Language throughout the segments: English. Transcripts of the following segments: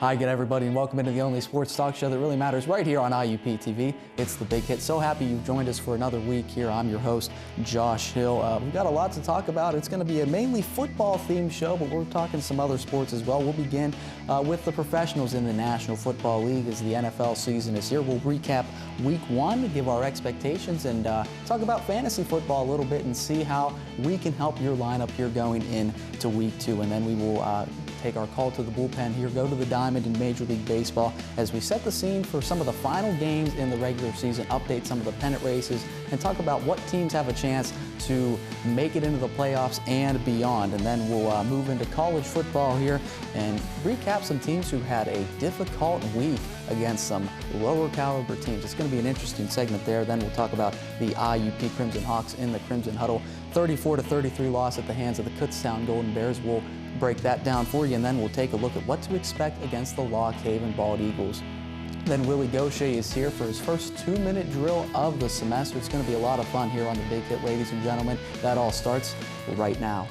Hi again, everybody, and welcome into the only sports talk show that really matters right here on IUP-TV. It's The Big Hit. So happy you've joined us for another week here. I'm your host, Josh Hill. We've got a lot to talk about. It's going to be a mainly football-themed show, but we're talking some other sports as well. We'll begin with the professionals in the National Football League as the NFL season is here. We'll recap Week 1, give our expectations, and talk about fantasy football a little bit and see how we can help your lineup here going into Week 2. And then we will take our call to the bullpen here, go to the diamond in Major League Baseball as we set the scene for some of the final games in the regular season, update some of the pennant races, and talk about what teams have a chance to make it into the playoffs and beyond. And then we'll move into college football here and recap some teams who had a difficult week against some lower caliber teams. It's going to be an interesting segment there. Then we'll talk about the IUP Crimson Hawks in the Crimson Huddle. 34-33 loss at the hands of the Kutztown Golden Bears. We'll break that down for you, and then we'll take a look at what to expect against the Lock Haven Bald Eagles. Then Willie Gaucher is here for his first 2-minute drill of the semester. It's going to be a lot of fun here on The Big Hit, ladies and gentlemen. That all starts right now.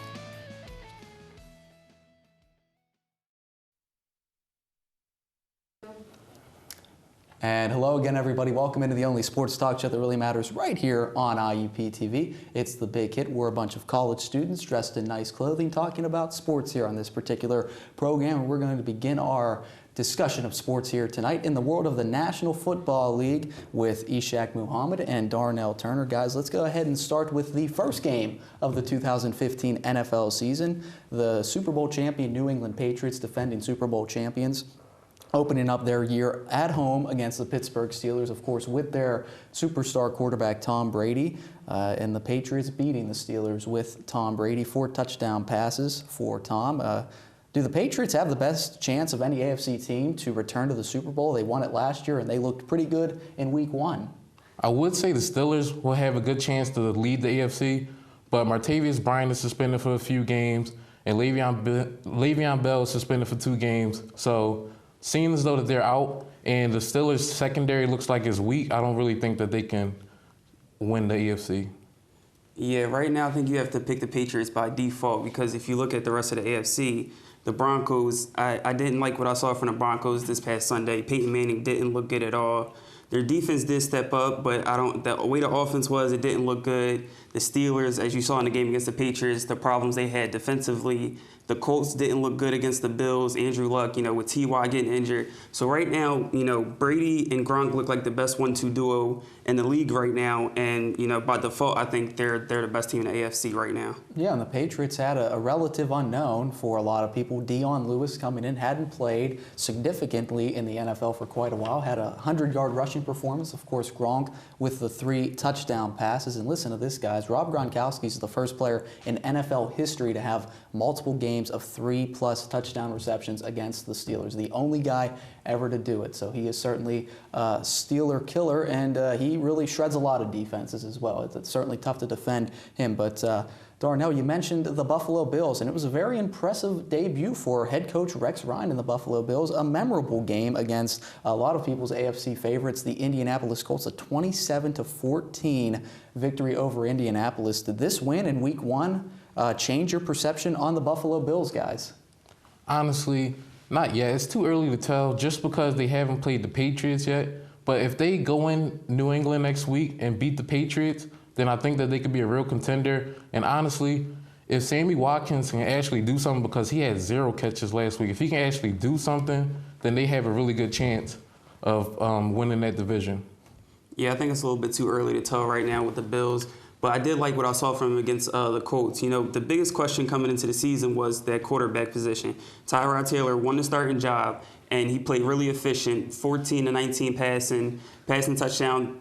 And hello again, everybody. Welcome into the only sports talk show that really matters right here on IUP-TV. It's The Big Hit. We're a bunch of college students dressed in nice clothing talking about sports here on this particular program. And we're going to begin our discussion of sports here tonight in the world of the National Football League with Ishaq Muhammad and Darnell Turner. Guys, let's go ahead and start with the first game of the 2015 NFL season. The Super Bowl champion New England Patriots, defending Super Bowl champions, opening up their year at home against the Pittsburgh Steelers, of course, with their superstar quarterback Tom Brady, and the Patriots beating the Steelers with Tom Brady. 4 touchdown passes for Tom. Do the Patriots have the best chance of any AFC team to return to the Super Bowl? They won it last year, and they looked pretty good in Week 1. I would say the Steelers will have a good chance to lead the AFC, but Martavius Bryant is suspended for a few games, and Le'Veon Bell is suspended for 2 games. So, seeing as though that they're out and the Steelers' secondary looks like it's weak, I don't really think that they can win the AFC. Yeah, right now I think you have to pick the Patriots by default, because if you look at the rest of the AFC, the Broncos, I didn't like what I saw from the Broncos this past Sunday. Peyton Manning didn't look good at all. Their defense did step up, but the way the offense was, it didn't look good. The Steelers, as you saw in the game against the Patriots, the problems they had defensively. The Colts didn't look good against the Bills. Andrew Luck, with T.Y. getting injured. So right now, Brady and Gronk look like the best 1-2 duo in the league right now. And, by default, I think they're the best team in the AFC right now. Yeah, and the Patriots had a relative unknown for a lot of people. Dion Lewis coming in, hadn't played significantly in the NFL for quite a while, had a 100-yard rushing performance. Of course, Gronk with the 3 touchdown passes. And listen to this, guys. Rob Gronkowski is the first player in NFL history to have multiple games of 3+ touchdown receptions against the Steelers. The only guy ever to do it. So he is certainly a Steeler killer, and he really shreds a lot of defenses as well. It's certainly tough to defend him. But Darnell, you mentioned the Buffalo Bills, and it was a very impressive debut for head coach Rex Ryan and the Buffalo Bills. A memorable game against a lot of people's AFC favorites, the Indianapolis Colts, a 27-14 victory over Indianapolis. Did this win in Week 1 change your perception on the Buffalo Bills, guys? Honestly, not yet. It's too early to tell just because they haven't played the Patriots yet. But if they go in New England next week and beat the Patriots, then I think that they could be a real contender. And honestly, if Sammy Watkins can actually do something, because he had 0 catches last week, if he can actually do something, then they have a really good chance of winning that division. Yeah, I think it's a little bit too early to tell right now with the Bills. But I did like what I saw from him against the Colts. The biggest question coming into the season was that quarterback position. Tyrod Taylor won the starting job, and he played really efficient, 14-19 passing touchdown.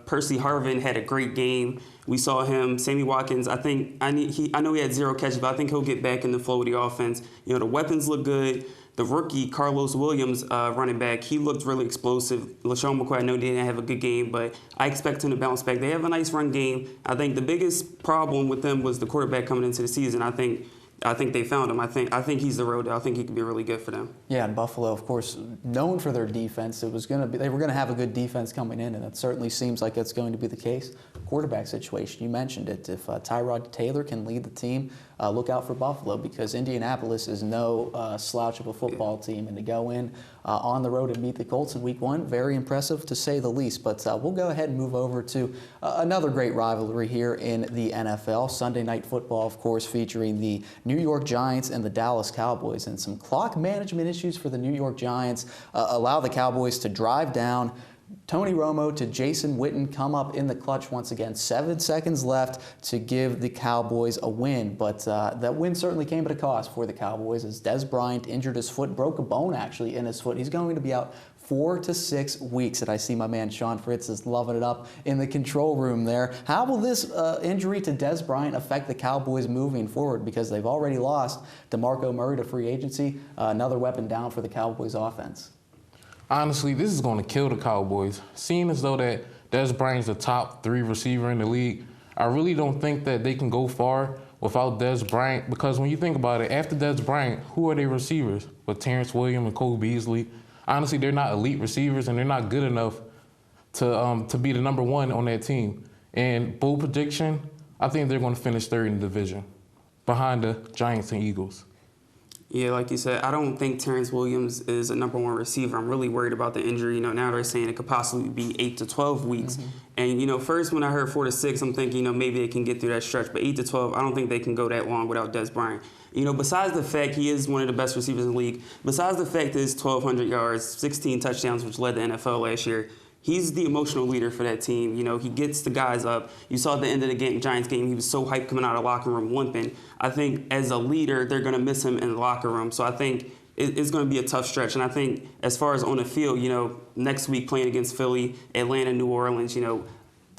Percy Harvin had a great game. We saw him. Sammy Watkins, I know he had 0 catches, but I think he'll get back in the flow of the offense. The weapons look good. The rookie, Carlos Williams, running back, he looked really explosive. LaShawn McCoy, I know didn't have a good game, but I expect him to bounce back. They have a nice run game. I think the biggest problem with them was the quarterback coming into the season. I think they found him. I think he's the real deal. I think he could be really good for them. Yeah, and Buffalo, of course, known for their defense. They were going to have a good defense coming in, and it certainly seems like it's going to be the case. Quarterback situation, you mentioned it. If Tyrod Taylor can lead the team look out for Buffalo because Indianapolis is no slouch of a football team. And to go in on the road and meet the Colts in Week 1, very impressive to say the least. But we'll go ahead and move over to another great rivalry here in the NFL. Sunday Night Football, of course, featuring the New York Giants and the Dallas Cowboys. And some clock management issues for the New York Giants allow the Cowboys to drive down. Tony Romo to Jason Witten come up in the clutch once again. 7 seconds left to give the Cowboys a win. But that win certainly came at a cost for the Cowboys as Dez Bryant injured his foot, broke a bone actually in his foot. He's going to be out 4 to 6 weeks. And I see my man Sean Fritz is loving it up in the control room there. How will this injury to Dez Bryant affect the Cowboys moving forward? Because they've already lost DeMarco Murray to free agency, another weapon down for the Cowboys offense. Honestly, this is going to kill the Cowboys. Seeing as though that Dez Bryant's the top 3 receiver in the league, I really don't think that they can go far without Dez Bryant because when you think about it, after Dez Bryant, who are their receivers? With Terrence Williams and Cole Beasley. Honestly, they're not elite receivers and they're not good enough to be the number 1 on that team. And bold prediction, I think they're going to finish 3rd in the division behind the Giants and Eagles. Yeah, like you said, I don't think Terrence Williams is a number 1 receiver. I'm really worried about the injury. Now they're saying it could possibly be 8 to 12 weeks. Mm-hmm. And, first when I heard 4 to 6, I'm thinking, maybe they can get through that stretch. But 8 to 12, I don't think they can go that long without Dez Bryant. Besides the fact he is one of the best receivers in the league, besides the fact that his 1,200 yards, 16 touchdowns, which led the NFL last year, he's the emotional leader for that team. He gets the guys up. You saw at the end of the Giants game, he was so hyped coming out of the locker room limping. I think as a leader, they're going to miss him in the locker room. So I think it's going to be a tough stretch. And I think as far as on the field, next week playing against Philly, Atlanta, New Orleans,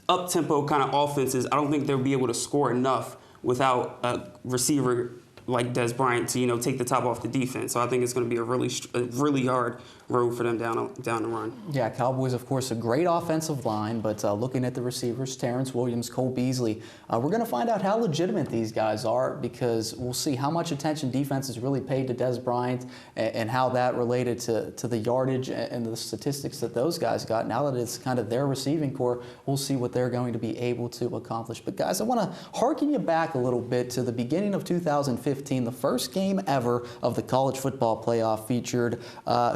up-tempo kind of offenses, I don't think they'll be able to score enough without a receiver like Dez Bryant to take the top off the defense. So I think it's going to be a really hard road for them down the run. Yeah, Cowboys, of course, a great offensive line, but looking at the receivers, Terrence Williams, Cole Beasley, we're going to find out how legitimate these guys are because we'll see how much attention defense is really paid to Dez Bryant and how that related to the yardage and the statistics that those guys got. Now that it's kind of their receiving core, we'll see what they're going to be able to accomplish. But guys, I want to harken you back a little bit to the beginning of 2015. The first game ever of the college football playoff featured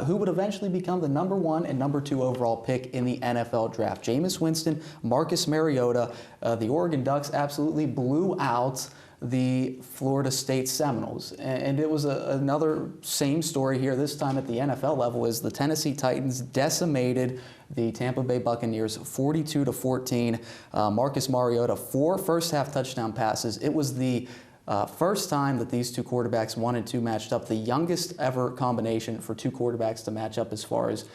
who would eventually become the number 1 and number 2 overall pick in the NFL draft. Jameis Winston, Marcus Mariota. The Oregon Ducks absolutely blew out the Florida State Seminoles. And it was another same story here, this time at the NFL level, as the Tennessee Titans decimated the Tampa Bay Buccaneers 42-14. Marcus Mariota, 4 first-half touchdown passes. It was the first time that these 2 quarterbacks, 1 and 2, matched up. The youngest ever combination for 2 quarterbacks to match up as far as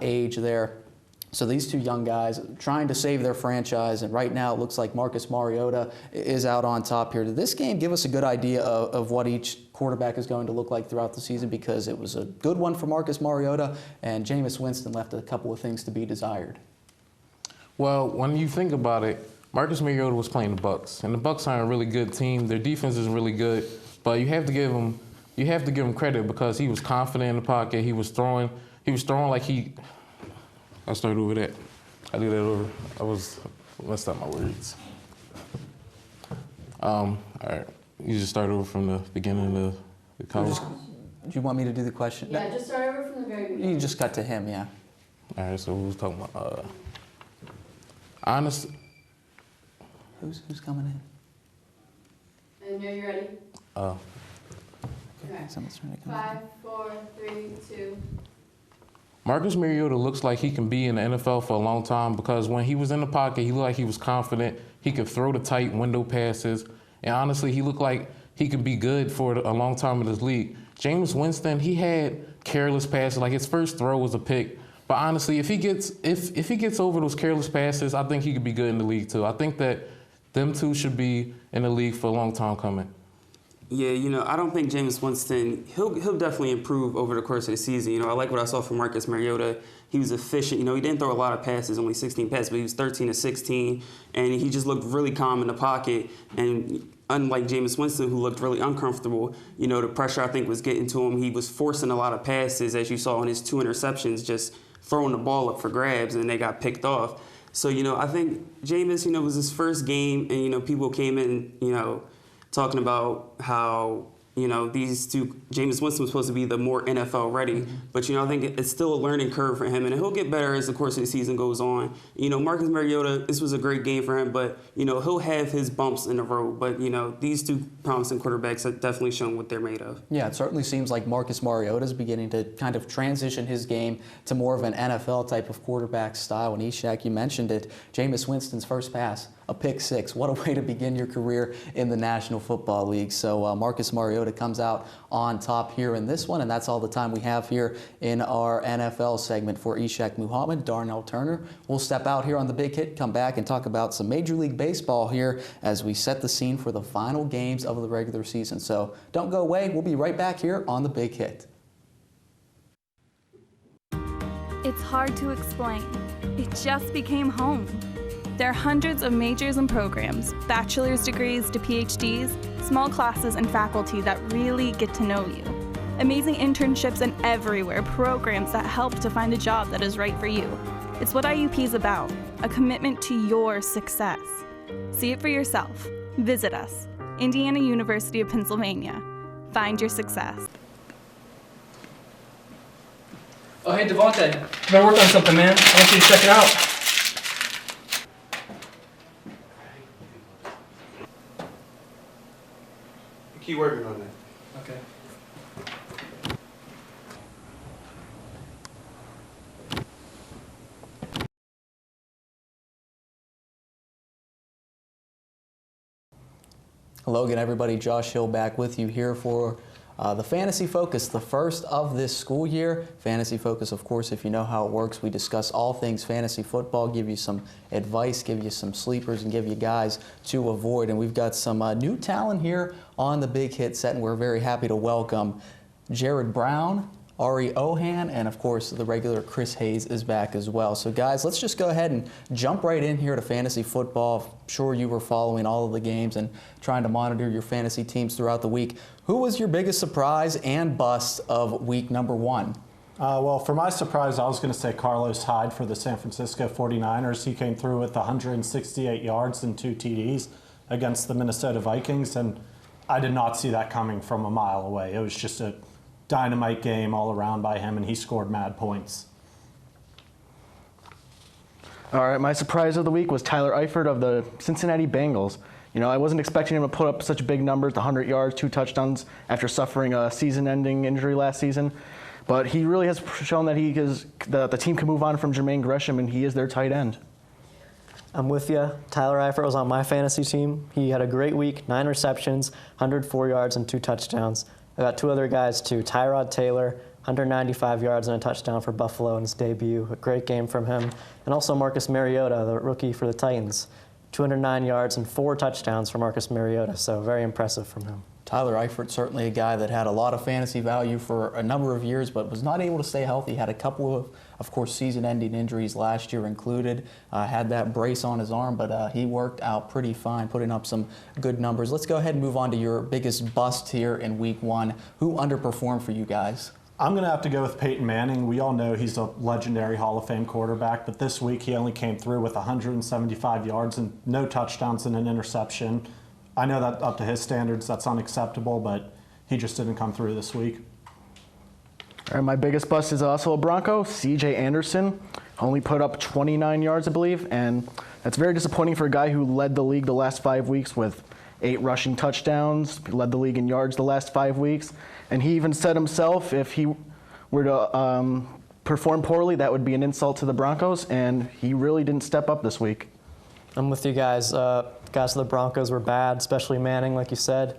age there. So these 2 young guys trying to save their franchise, and right now it looks like Marcus Mariota is out on top here. Did this game give us a good idea of what each quarterback is going to look like throughout the season? Because it was a good one for Marcus Mariota, and Jameis Winston left a couple of things to be desired. Well, when you think about it, Marcus Mariota was playing the Bucs, and the Bucs are a really good team. Their defense is really good, but you have to give him credit because he was confident in the pocket. He was throwing like he. I started over that. I did that over. I messed up my words. All right, you just start over from the beginning of the college. Do you want me to do the question? Yeah, just start over from the very beginning. You just cut to him, yeah. All right, so we was talking about honestly. Who's coming in? I know you're ready. Okay. Someone's trying to come 5, 4, 3, 2. Marcus Mariota looks like he can be in the NFL for a long time because when he was in the pocket, he looked like he was confident. He could throw the tight window passes. And honestly, he looked like he could be good for a long time in this league. Jameis Winston, he had careless passes. Like his first throw was a pick. But honestly, if he gets over those careless passes, I think he could be good in the league too. I think that them 2 should be in the league for a long time coming. Yeah, I don't think Jameis Winston, he'll definitely improve over the course of the season. I like what I saw from Marcus Mariota. He was efficient. He didn't throw a lot of passes, only 16 passes, but he was 13 to 16, and he just looked really calm in the pocket. And unlike Jameis Winston, who looked really uncomfortable, the pressure I think was getting to him. He was forcing a lot of passes, as you saw in his 2 interceptions, just throwing the ball up for grabs, and they got picked off. So, I think Jameis, was his first game, and, people came in, talking about how, these two, Jameis Winston was supposed to be the more NFL ready. But, I think it's still a learning curve for him, and he'll get better as the course of the season goes on. Marcus Mariota, this was a great game for him, but, he'll have his bumps in the road. But, these two promising quarterbacks have definitely shown what they're made of. Yeah, it certainly seems like Marcus Mariota is beginning to kind of transition his game to more of an NFL type of quarterback style. And Ishak, you mentioned it, Jameis Winston's first pass, a pick six. What a way to begin your career in the National Football League. So Marcus Mariota comes out on top here in this one, and that's all the time we have here in our NFL segment. For Ishak Muhammad, Darnell Turner, we'll step out here on the Big Hit, come back and talk about some Major League Baseball here as we set the scene for the final games of the regular season. So don't go away. We'll be right back here on the Big Hit. It's hard to explain. It just became home. There are hundreds of majors and programs, bachelor's degrees to PhDs, small classes and faculty that really get to know you. Amazing internships and everywhere, programs that help to find a job that is right for you. It's what IUP is about, a commitment to your success. See it for yourself. Visit us. Indiana University of Pennsylvania. Find your success. Oh, hey, Devontae. I've been working on something, man. I want you to check it out. Keep working on that. Okay. Hello again, everybody. Josh Hill back with you here for the Fantasy Focus, the first of this school year. Fantasy Focus, of course, if you know how it works, we discuss all things fantasy football, give you some advice, give you some sleepers, and give you guys to avoid. And we've got some new talent here on the Big Hit set, and we're very happy to welcome Jared Brown, Ari Ohan, and of course the regular Chris Hayes is back as well. So guys, let's just go ahead and jump right in here to fantasy football. I'm sure you were following all of the games and trying to monitor your fantasy teams throughout the week. Who was your biggest surprise and bust of week number one? Well, for my surprise, I was going to say Carlos Hyde for the San Francisco 49ers. He came through with 168 yards and 2 TDs against the Minnesota Vikings, and I did not see that coming from a mile away. It was just a dynamite game all around by him, and he scored mad points. All right, my surprise of the week was Tyler Eifert of the Cincinnati Bengals. I wasn't expecting him to put up such big numbers, 100 yards, 2 touchdowns, after suffering a season-ending injury last season. But he really has shown that the team can move on from Jermaine Gresham, and he is their tight end. I'm with you. Tyler Eifert was on my fantasy team. He had a great week, 9 receptions, 104 yards, and 2 touchdowns. I got 2 other guys too. Tyrod Taylor, 195 yards and a touchdown for Buffalo in his debut. A great game from him. And also Marcus Mariota, the rookie for the Titans. 209 yards and 4 touchdowns for Marcus Mariota, so very impressive from him. Tyler Eifert, certainly a guy that had a lot of fantasy value for a number of years, but was not able to stay healthy. Had a couple of course, season-ending injuries last year included. Had that brace on his arm, but he worked out pretty fine, putting up some good numbers. Let's go ahead and move on to your biggest bust here in week one. Who underperformed for you guys? I'm going to have to go with Peyton Manning. We all know he's a legendary Hall of Fame quarterback, but this week he only came through with 175 yards and no touchdowns and an interception. I know that up to his standards, that's unacceptable, but he just didn't come through this week. All right, my biggest bust is also a Bronco, C.J. Anderson. Only put up 29 yards, I believe, and that's very disappointing for a guy who led the league the last 5 weeks with 8 rushing touchdowns. He led the league in yards the last 5 weeks, and he even said himself if he were to perform poorly, that would be an insult to the Broncos, and he really didn't step up this week. I'm with you guys. Guys of the Broncos were bad, especially Manning, like you said.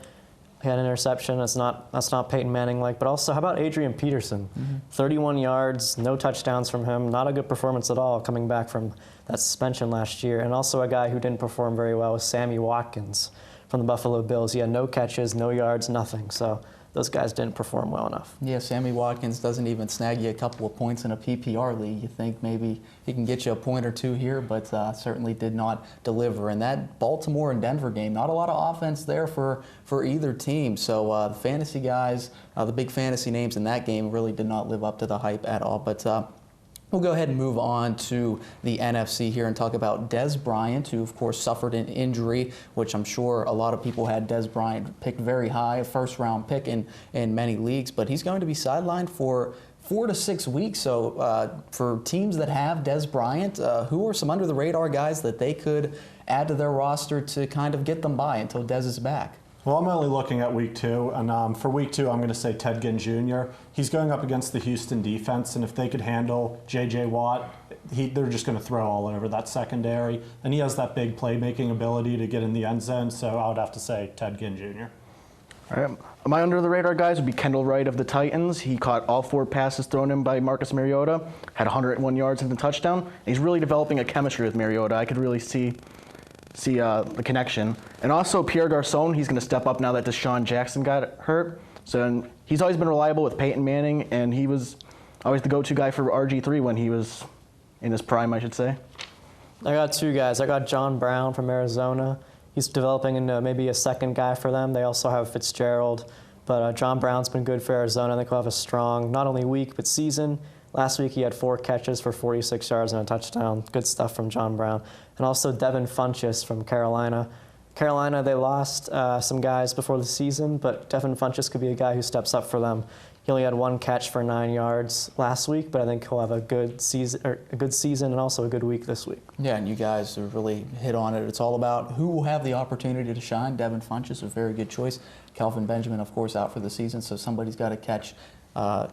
He had an interception. That's not Peyton Manning-like. But also, how about Adrian Peterson? 31 yards, no touchdowns from him. Not a good performance at all coming back from that suspension last year. And also a guy who didn't perform very well was Sammy Watkins from the Buffalo Bills. He had no catches, no yards, nothing. So those guys didn't perform well enough. Yeah, Sammy Watkins doesn't even snag you a couple of points in a PPR league. You think maybe he can get you a point or two here, but certainly did not deliver. And that Baltimore and Denver game, not a lot of offense there for either team. So the fantasy guys, the big fantasy names in that game really did not live up to the hype at all. But We'll go ahead and move on to the NFC here and talk about Dez Bryant, who of course suffered an injury, which I'm sure a lot of people had Dez Bryant picked very high, a first-round pick in many leagues, but he's going to be sidelined for 4 to 6 weeks. So for teams that have Dez Bryant, who are some under-the-radar guys that they could add to their roster to kind of get them by until Dez is back? Well, I'm only looking at week 2, and for week 2, I'm going to say Ted Ginn Jr. He's going up against the Houston defense, and if they could handle J.J. Watt, they're just going to throw all over that secondary, and he has that big playmaking ability to get in the end zone, so I would have to say Ted Ginn Jr. All right. My under-the-radar guys would be Kendall Wright of the Titans. He caught all 4 passes thrown in by Marcus Mariota, had 101 yards and a touchdown, and he's really developing a chemistry with Mariota. I could really see the connection. And also Pierre Garçon, he's going to step up now that Deshaun Jackson got hurt. So he's always been reliable with Peyton Manning, and he was always the go-to guy for RG3 when he was in his prime, I should say. I got 2 guys. I got John Brown from Arizona. He's developing into maybe a second guy for them. They also have Fitzgerald, but John Brown's been good for Arizona. I think he'll have a strong, not only week, but season. Last week he had 4 catches for 46 yards and a touchdown. Good stuff from John Brown. And also Devin Funchess from Carolina. Carolina, they lost some guys before the season, but Devin Funchess could be a guy who steps up for them. He only had 1 catch for 9 yards last week, but I think he'll have a good season and also a good week this week. Yeah, and you guys have really hit on it. It's all about who will have the opportunity to shine. Devin Funchess, a very good choice. Kelvin Benjamin, of course, out for the season, so somebody's got to catch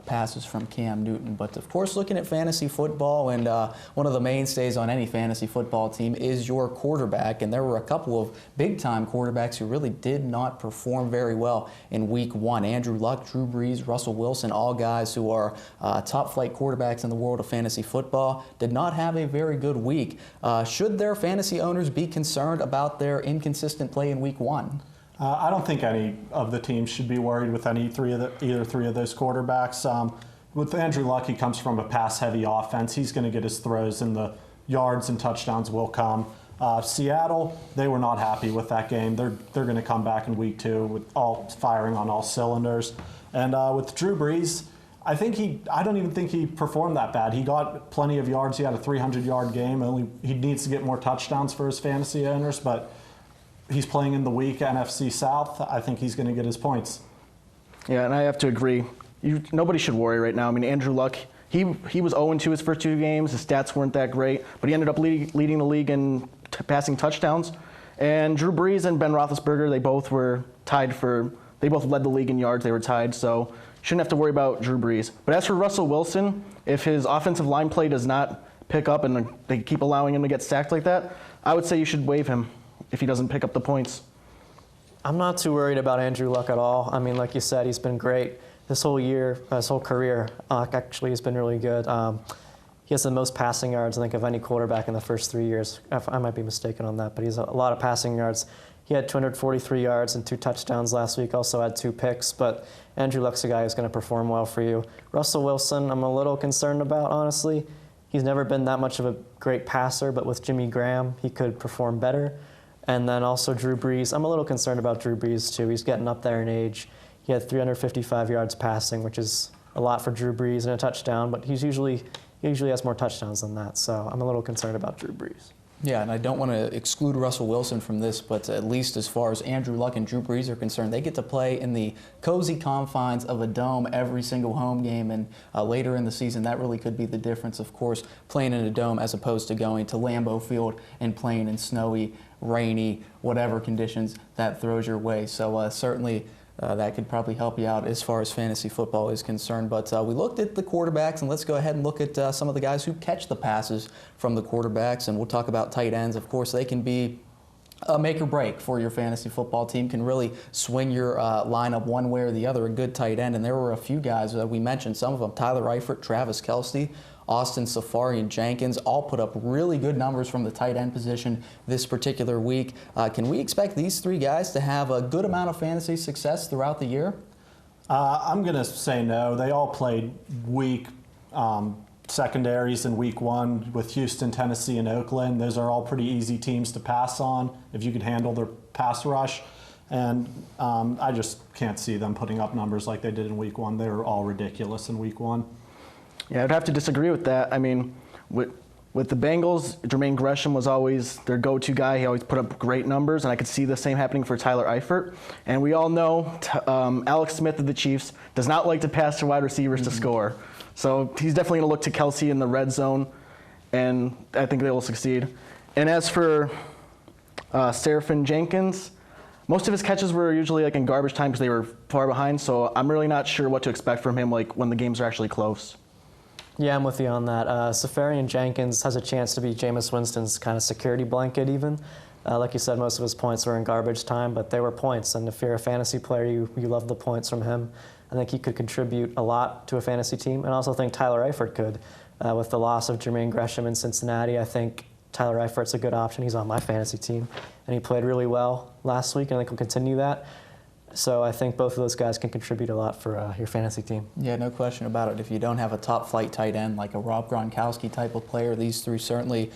passes from Cam Newton. But of course, looking at fantasy football, and one of the mainstays on any fantasy football team is your quarterback. And there were a couple of big-time quarterbacks who really did not perform very well in week 1. Andrew Luck, Drew Brees, Russell Wilson, all guys who are top-flight quarterbacks in the world of fantasy football, did not have a very good week. Should their fantasy owners be concerned about their inconsistent play in week 1? I don't think any of the teams should be worried with either 3 of those quarterbacks. With Andrew Luck, he comes from a pass-heavy offense. He's going to get his throws, and the yards and touchdowns will come. Seattle, they were not happy with that game. They're going to come back in week 2 with all firing on all cylinders. And with Drew Brees, I don't even think he performed that bad. He got plenty of yards. He had a 300-yard game. He needs to get more touchdowns for his fantasy owners, but he's playing in the weak NFC South. I think he's going to get his points. Yeah, and I have to agree. Nobody should worry right now. I mean, Andrew Luck, he was 0-2 his first 2 games. His stats weren't that great, but he ended up leading the league in passing touchdowns. And Drew Brees and Ben Roethlisberger, they both led the league in yards. They were tied, so shouldn't have to worry about Drew Brees. But as for Russell Wilson, if his offensive line play does not pick up and they keep allowing him to get sacked like that, I would say you should waive him if he doesn't pick up the points. I'm not too worried about Andrew Luck at all. I mean, like you said, he's been great this whole year, his whole career. Actually, he's been really good. He has the most passing yards, I think, of any quarterback in the first 3 years. I might be mistaken on that, but he has a lot of passing yards. He had 243 yards and 2 touchdowns last week, also had 2 picks, but Andrew Luck's a guy who's going to perform well for you. Russell Wilson, I'm a little concerned about, honestly. He's never been that much of a great passer, but with Jimmy Graham, he could perform better. And then also Drew Brees. I'm a little concerned about Drew Brees, too. He's getting up there in age. He had 355 yards passing, which is a lot for Drew Brees, and a touchdown, but he usually has more touchdowns than that. So I'm a little concerned about Drew Brees. Yeah, and I don't want to exclude Russell Wilson from this, but at least as far as Andrew Luck and Drew Brees are concerned, they get to play in the cozy confines of a dome every single home game, and later in the season, that really could be the difference, of course, playing in a dome as opposed to going to Lambeau Field and playing in snowy, rainy, whatever conditions that throws your way. So certainly that could probably help you out as far as fantasy football is concerned. But we looked at the quarterbacks, and let's go ahead and look at some of the guys who catch the passes from the quarterbacks. And we'll talk about tight ends. Of course, they can be a make or break for your fantasy football team, can really swing your lineup one way or the other, a good tight end. And there were a few guys that we mentioned, some of them, Tyler Eifert, Travis Kelce, Austin Safari, and Jenkins, all put up really good numbers from the tight end position this particular week. Can we expect these 3 guys to have a good amount of fantasy success throughout the year? I'm going to say no. They all played weak secondaries in week 1 with Houston, Tennessee, and Oakland. Those are all pretty easy teams to pass on if you could handle their pass rush. And I just can't see them putting up numbers like they did in week 1. They were all ridiculous in week 1. Yeah, I'd have to disagree with that. I mean, with the Bengals, Jermaine Gresham was always their go-to guy. He always put up great numbers, and I could see the same happening for Tyler Eifert. And we all know Alex Smith of the Chiefs does not like to pass to wide receivers to score. So he's definitely going to look to Kelsey in the red zone, and I think they will succeed. And as for Seraphin Jenkins, most of his catches were usually like in garbage time because they were far behind, so I'm really not sure what to expect from him like when the games are actually close. Yeah, I'm with you on that. Safarian Jenkins has a chance to be Jameis Winston's kind of security blanket even. Like you said, most of his points were in garbage time, but they were points. And if you're a fantasy player, you love the points from him. I think he could contribute a lot to a fantasy team. And I also think Tyler Eifert could. With the loss of Jermaine Gresham in Cincinnati, I think Tyler Eifert's a good option. He's on my fantasy team. And he played really well last week, and I think he'll continue that. So I think both of those guys can contribute a lot for your fantasy team. Yeah, no question about it. If you don't have a top-flight tight end like a Rob Gronkowski type of player, these three certainly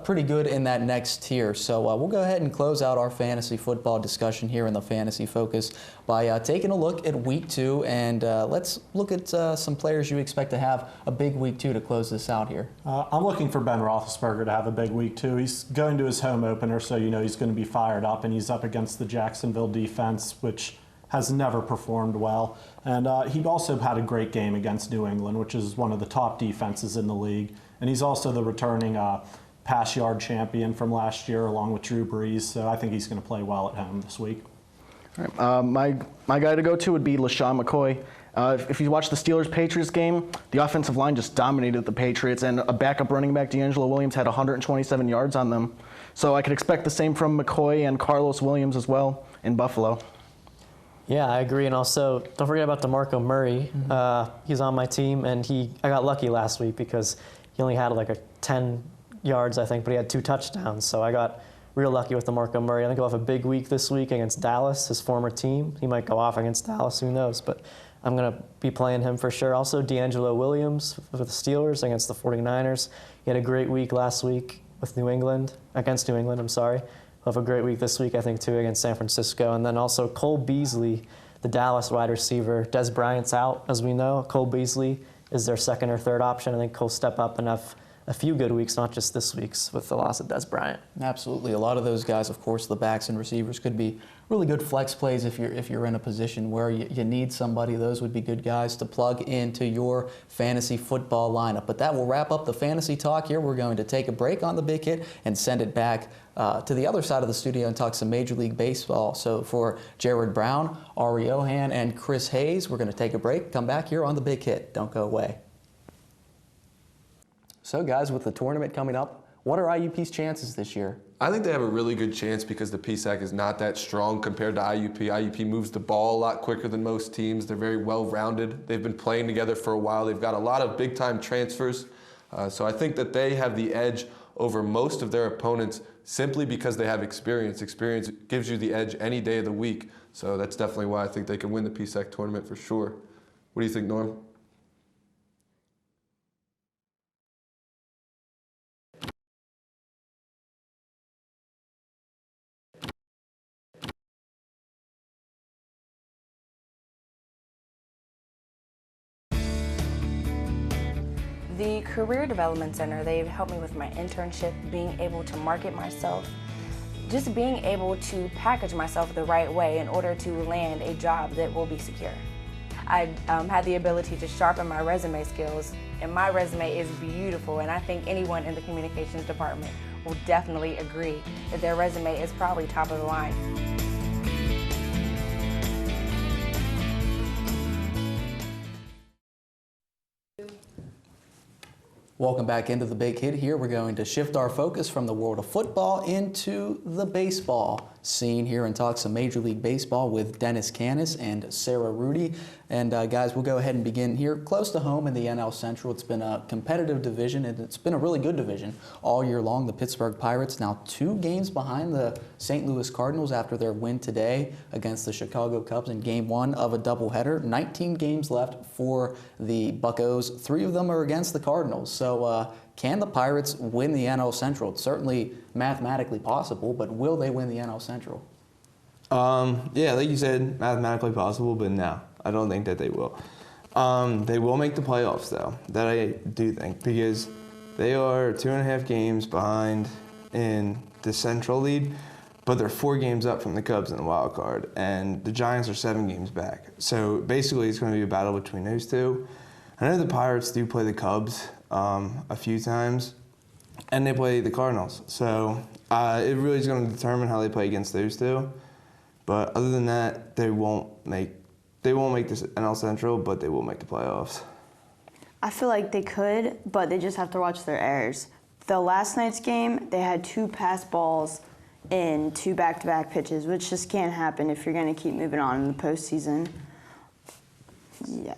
pretty good in that next tier. So we'll go ahead and close out our fantasy football discussion here in the Fantasy Focus by taking a look at Week 2, and let's look at some players you expect to have a big Week 2 to close this out here. I'm looking for Ben Roethlisberger to have a big Week 2. He's going to his home opener, so you know he's going to be fired up, and he's up against the Jacksonville defense, which has never performed well. And he also had a great game against New England, which is one of the top defenses in the league. And he's also the returning pass yard champion from last year, along with Drew Brees. So I think he's going to play well at home this week. All right, my guy to go to would be LaShawn McCoy. If you watch the Steelers-Patriots game, the offensive line just dominated the Patriots, and a backup running back, D'Angelo Williams, had 127 yards on them. So I could expect the same from McCoy and Carlos Williams as well in Buffalo. Yeah, I agree. And also, don't forget about DeMarco Murray. He's on my team, and I got lucky last week because he only had like 10 yards, I think, but he had 2 touchdowns. So I got real lucky with DeMarco Murray. I think he'll have a big week this week against Dallas, his former team. He might go off against Dallas, who knows, but I'm going to be playing him for sure. Also, D'Angelo Williams for the Steelers against the 49ers. He had a great week last week with against New England, I'm sorry. He'll have a great week this week, I think, too, against San Francisco. And then also Cole Beasley, the Dallas wide receiver. Des Bryant's out, as we know. Cole Beasley is their second or third option. I think he'll step up and have a few good weeks, not just this week's with the loss of Des Bryant. Absolutely. A lot of those guys, of course, the backs and receivers could be really good flex plays if you're in a position where you need somebody. Those would be good guys to plug into your fantasy football lineup. But that will wrap up the fantasy talk here. We're going to take a break on the Big Hit and send it back to the other side of the studio and talk some Major League Baseball. So for Jared Brown, Ari Ohan, and Chris Hayes, we're going to take a break. Come back here on the Big Hit. Don't go away. So guys, with the tournament coming up, what are IUP's chances this year? I think they have a really good chance because the PSAC is not that strong compared to IUP. IUP moves the ball a lot quicker than most teams. They're very well-rounded. They've been playing together for a while. They've got a lot of big-time transfers. So I think that they have the edge over most of their opponents simply because they have experience. Experience gives you the edge any day of the week. So that's definitely why I think they can win the PSAC tournament for sure. What do you think, Norm? The Career Development Center, they've helped me with my internship, being able to market myself, just being able to package myself the right way in order to land a job that will be secure. I had the ability to sharpen my resume skills, and my resume is beautiful, and I think anyone in the communications department will definitely agree that their resume is probably top of the line. Welcome back into the Big Hit here. We're going to shift our focus from the world of football into the baseball scene here and talk some Major League Baseball with Dennis Canis and Sarah Rudy. And guys, we'll go ahead and begin here close to home in the NL Central. It's been a competitive division, and it's been a really good division all year long. The Pittsburgh Pirates now 2 games behind the St. Louis Cardinals after their win today against the Chicago Cubs in Game 1 of a doubleheader. 19 games left for the Buccos. 3 of them are against the Cardinals. So can the Pirates win the NL Central? It's certainly mathematically possible, but will they win the NL Central? Yeah, like you said, mathematically possible, but no, I don't think that they will. They will make the playoffs, though. That I do think, because they are 2.5 games behind in the Central lead, but they're 4 games up from the Cubs in the wild card, and the Giants are 7 games back. So basically, it's going to be a battle between those two. I know the Pirates do play the Cubs a few times, and they play the Cardinals. So it really is going to determine how they play against those two. But other than that, they won't make this NL Central, but they will make the playoffs. I feel like they could, but they just have to watch their errors. The last night's game, they had 2 pass balls in 2 back-to-back pitches, which just can't happen if you're going to keep moving on in the postseason. Yeah.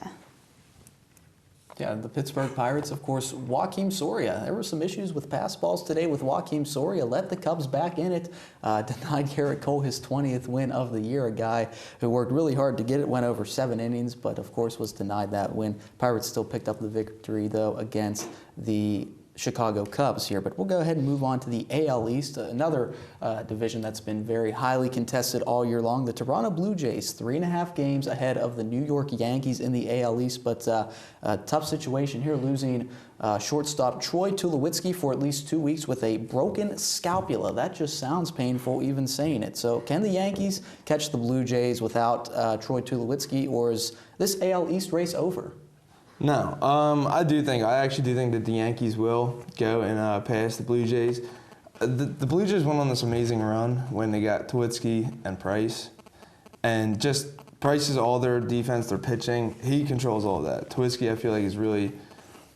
Yeah, the Pittsburgh Pirates, of course, Joakim Soria. There were some issues with pass balls today with Joakim Soria. Let the Cubs back in it. Denied Garrett Cole his 20th win of the year. A guy who worked really hard to get it, went over 7 innings, but of course was denied that win. Pirates still picked up the victory, though, against the Chicago Cubs here. But we'll go ahead and move on to the AL East, another division that's been very highly contested all year long. The Toronto Blue Jays, 3.5 games ahead of the New York Yankees in the AL East, but a tough situation here, losing shortstop Troy Tulowitzki for at least 2 weeks with a broken scapula. That just sounds painful even saying it. So can the Yankees catch the Blue Jays without Troy Tulowitzki, or is this AL East race over? No, I actually do think that the Yankees will go and pass the Blue Jays. The Blue Jays went on this amazing run when they got Tulowitzki and Price. And just Price is all their defense, their pitching. He controls all of that. Tulowitzki, I feel like, is really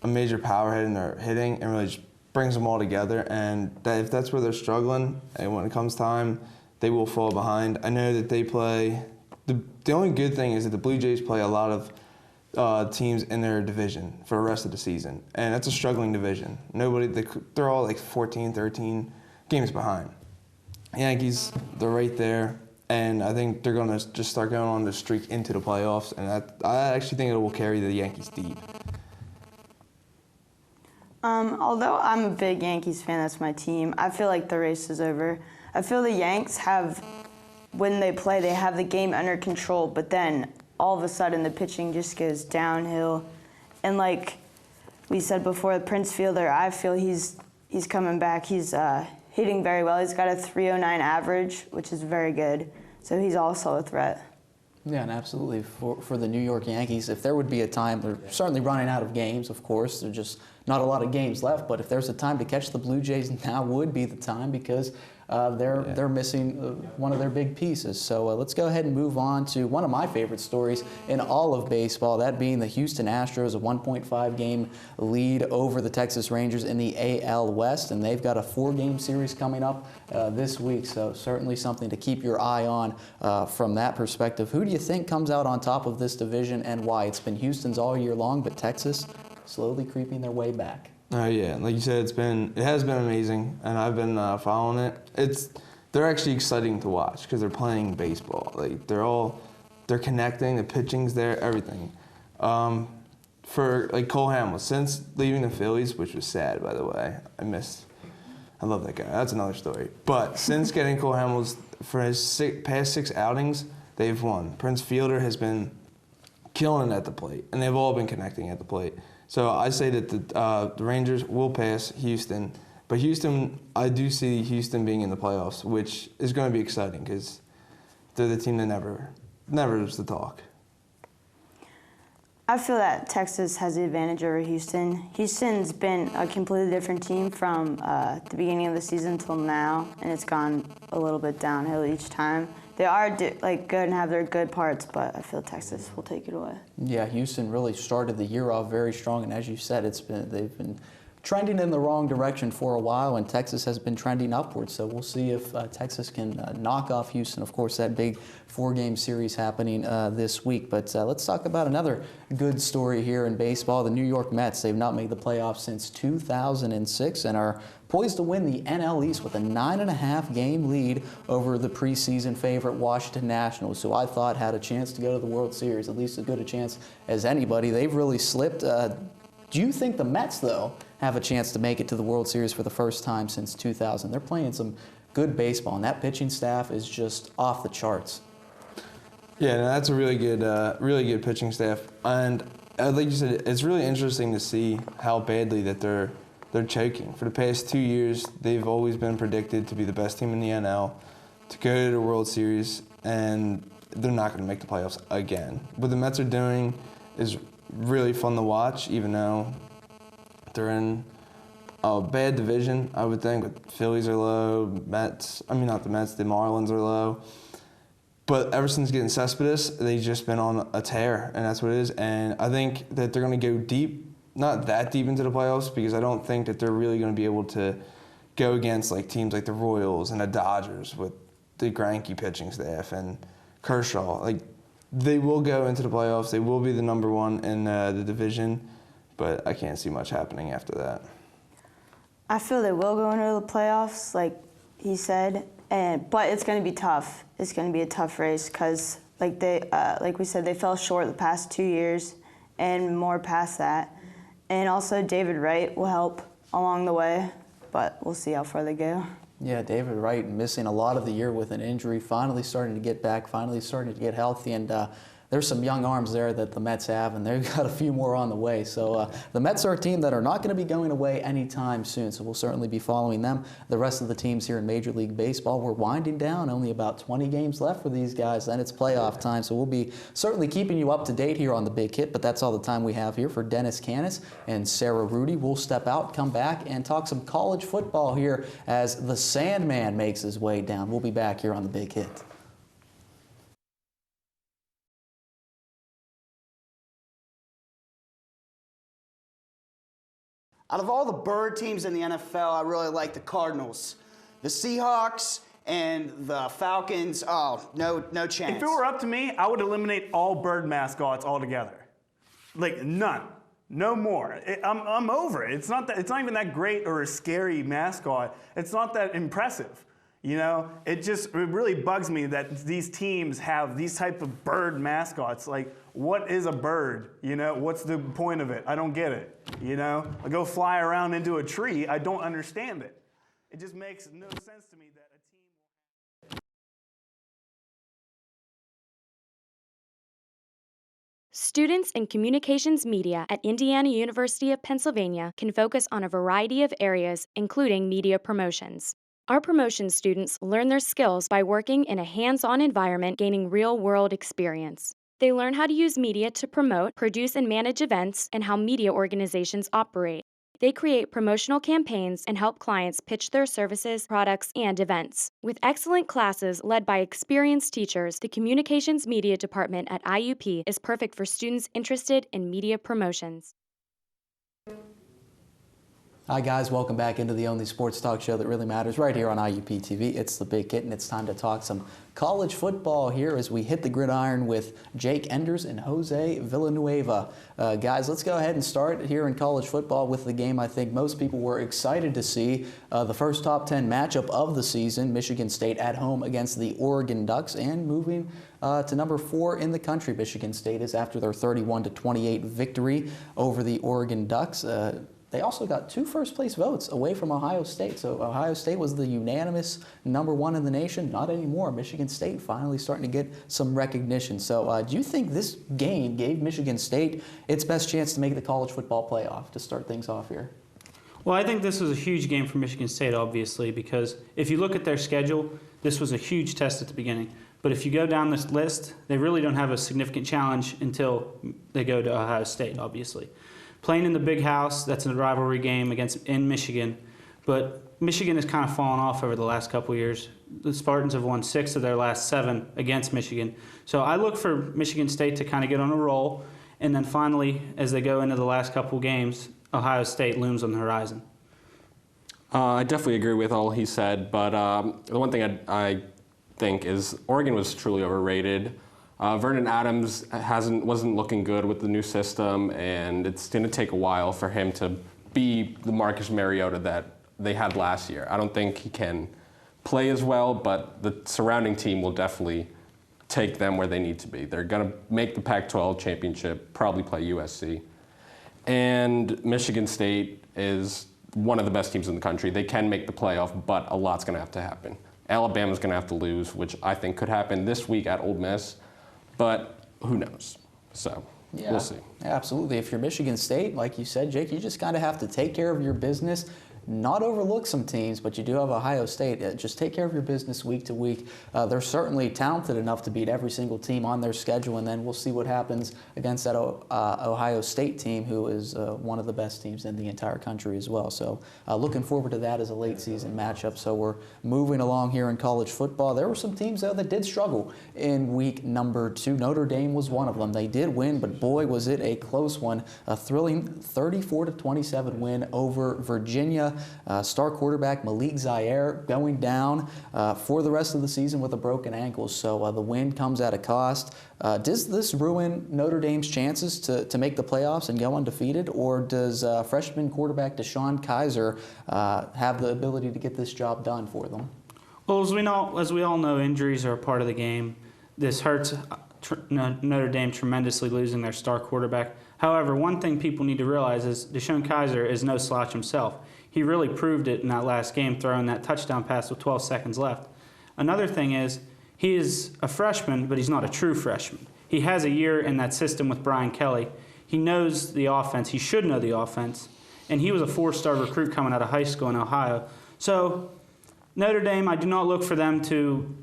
a major powerhead in their hitting and really just brings them all together. And if that's where they're struggling, and when it comes time, they will fall behind. I know that they play the only good thing is that the Blue Jays play a lot of teams in their division for the rest of the season. And that's a struggling division. They're all like 14, 13 games behind. Yankees, they're right there. And I think they're going to just start going on the streak into the playoffs. And I actually think it will carry the Yankees deep. Although I'm a big Yankees fan, that's my team, I feel like the race is over. I feel the Yanks when they play, they have the game under control, but then all of a sudden the pitching just goes downhill. And like we said before, the Prince Fielder, I feel he's coming back. He's hitting very well. He's got a 309 average, which is very good. So he's also a threat. Yeah, and absolutely. For the New York Yankees, if there would be a time, they're certainly running out of games, of course. There's just not a lot of games left. But if there's a time to catch the Blue Jays, now would be the time, because they're missing one of their big pieces. So let's go ahead and move on to one of my favorite stories in all of baseball, that being the Houston Astros, a 1.5 game lead over the Texas Rangers in the AL West, and they've got a 4-game series coming up this week. So certainly something to keep your eye on from that perspective. Who do you think comes out on top of this division, and why? It's been Houston's all year long, but Texas slowly creeping their way back. Oh yeah, like you said, it has been amazing, and I've been following it. They're actually exciting to watch because they're playing baseball. Like they're connecting, the pitching's there, everything. For like Cole Hamels, since leaving the Phillies, which was sad by the way, I love that guy. That's another story. But since getting Cole Hamels, for his past 6 outings, they've won. Prince Fielder has been killing it at the plate, and they've all been connecting at the plate. So I say that the Rangers will pass Houston, but Houston, I do see Houston being in the playoffs, which is going to be exciting because they're the team that never is the talk. I feel that Texas has the advantage over Houston. Houston's been a completely different team from the beginning of the season till now, and it's gone a little bit downhill each time. They are good and have their good parts, but I feel Texas will take it away. Yeah, Houston really started the year off very strong, and as you said, they've been trending in the wrong direction for a while, and Texas has been trending upwards. So we'll see if Texas can knock off Houston. Of course, that big 4-game series happening this week. But let's talk about another good story here in baseball. The New York Mets, they've not made the playoffs since 2006 and are poised to win the NL East with a 9.5 game lead over the preseason favorite Washington Nationals, who I thought had a chance to go to the World Series, at least as good a chance as anybody. They've really slipped. Do you think the Mets, though, have a chance to make it to the World Series for the first time since 2000? They're playing some good baseball, and that pitching staff is just off the charts. Yeah, no, that's a really good pitching staff. And like you said, it's really interesting to see how badly that they're choking. For the past 2 years, they've always been predicted to be the best team in the NL, to go to the World Series, and they're not going to make the playoffs again. What the Mets are doing is really fun to watch, even though they're in a bad division, I would think. But Phillies are low, not the Mets, the Marlins are low. But ever since getting Cespedes, they've just been on a tear, and that's what it is. And I think that they're going to go deep, not that deep into the playoffs, because I don't think that they're really going to be able to go against like teams like the Royals and the Dodgers with the Greinke pitching staff and Kershaw. Like, they will go into the playoffs. They will be the number one in the division, but I can't see much happening after that. I feel they will go into the playoffs, like he said, but it's going to be tough. It's going to be a tough race because, like we said, they fell short the past 2 years and more past that. And also David Wright will help along the way, but we'll see how far they go. Yeah, David Wright missing a lot of the year with an injury, finally starting to get back, finally starting to get healthy, and there's some young arms there that the Mets have, and they've got a few more on the way. So the Mets are a team that are not going to be going away anytime soon, so we'll certainly be following them. The rest of the teams here in Major League Baseball, we're winding down. Only about 20 games left for these guys, then it's playoff time, so we'll be certainly keeping you up to date here on The Big Hit, but that's all the time we have here for Dennis Canis and Sarah Rudy. We'll step out, come back, and talk some college football here as the Sandman makes his way down. We'll be back here on The Big Hit. Out of all the bird teams in the NFL, I really like the Cardinals. The Seahawks and the Falcons, no chance. If it were up to me, I would eliminate all bird mascots altogether. Like, none. No more. I'm over it. It's not even that great or a scary mascot. It's not that impressive. You know, it really bugs me that these teams have these type of bird mascots. Like, what is a bird? You know, what's the point of it? I don't get it. You know, I go fly around into a tree. I don't understand it. It just makes no sense to me that a team. Students in communications media at Indiana University of Pennsylvania can focus on a variety of areas, including media promotions. Our promotion students learn their skills by working in a hands-on environment, gaining real-world experience. They learn how to use media to promote, produce, and manage events, and how media organizations operate. They create promotional campaigns and help clients pitch their services, products, and events. With excellent classes led by experienced teachers, the Communications Media Department at IUP is perfect for students interested in media promotions. Hi guys, welcome back into the only sports talk show that really matters right here on IUP-TV. It's The Big Hit, and it's time to talk some college football here as we hit the gridiron with Jake Enders and Jose Villanueva. Guys, let's go ahead and start here in college football with the game I think most people were excited to see. The first top 10 matchup of the season, Michigan State at home against the Oregon Ducks, and moving to number 4 in the country. Michigan State is after their 31-28 victory over the Oregon Ducks. They also got 2 first-place votes away from Ohio State. So Ohio State was the unanimous number 1 in the nation. Not anymore. Michigan State finally starting to get some recognition. So do you think this game gave Michigan State its best chance to make the college football playoff to start things off here? Well, I think this was a huge game for Michigan State, obviously, because if you look at their schedule, this was a huge test at the beginning. But if you go down this list, they really don't have a significant challenge until they go to Ohio State, obviously. Playing in the big house, that's a rivalry game in Michigan. But Michigan has kind of fallen off over the last couple years. The Spartans have won 6 of their last 7 against Michigan. So I look for Michigan State to kind of get on a roll. And then finally, as they go into the last couple games, Ohio State looms on the horizon. I definitely agree with all he said. But the one thing I think is Oregon was truly overrated. Vernon Adams wasn't looking good with the new system, and it's going to take a while for him to be the Marcus Mariota that they had last year. I don't think he can play as well, but the surrounding team will definitely take them where they need to be. They're going to make the Pac-12 championship, probably play USC. And Michigan State is one of the best teams in the country. They can make the playoff, but a lot's going to have to happen. Alabama's going to have to lose, which I think could happen this week at Ole Miss. But who knows? So Yeah, we'll see. Absolutely. If you're Michigan State, like you said, Jake, you just kind of have to take care of your business, not overlook some teams, but you do have Ohio State. Just take care of your business week to week. They're certainly talented enough to beat every single team on their schedule, and then we'll see what happens against that Ohio State team, who is one of the best teams in the entire country as well. So looking forward to that as a late season matchup. So we're moving along here in college football. There were some teams, though, that did struggle in week number 2. Notre Dame was one of them. They did win, but boy, was it a close one. A thrilling 34-27 win over Virginia. Star quarterback Malik Zaire going down for the rest of the season with a broken ankle. So the win comes at a cost. Does this ruin Notre Dame's chances to make the playoffs and go undefeated, or does freshman quarterback DeShone Kizer have the ability to get this job done for them? Well, as we all know, injuries are a part of the game. This hurts Notre Dame tremendously, losing their star quarterback. However, one thing people need to realize is DeShone Kizer is no slouch himself. He really proved it in that last game, throwing that touchdown pass with 12 seconds left. Another thing is, he is a freshman, but he's not a true freshman. He has a year in that system with Brian Kelly. He knows the offense. He should know the offense. And he was a 4-star recruit coming out of high school in Ohio. So Notre Dame, I do not look for them to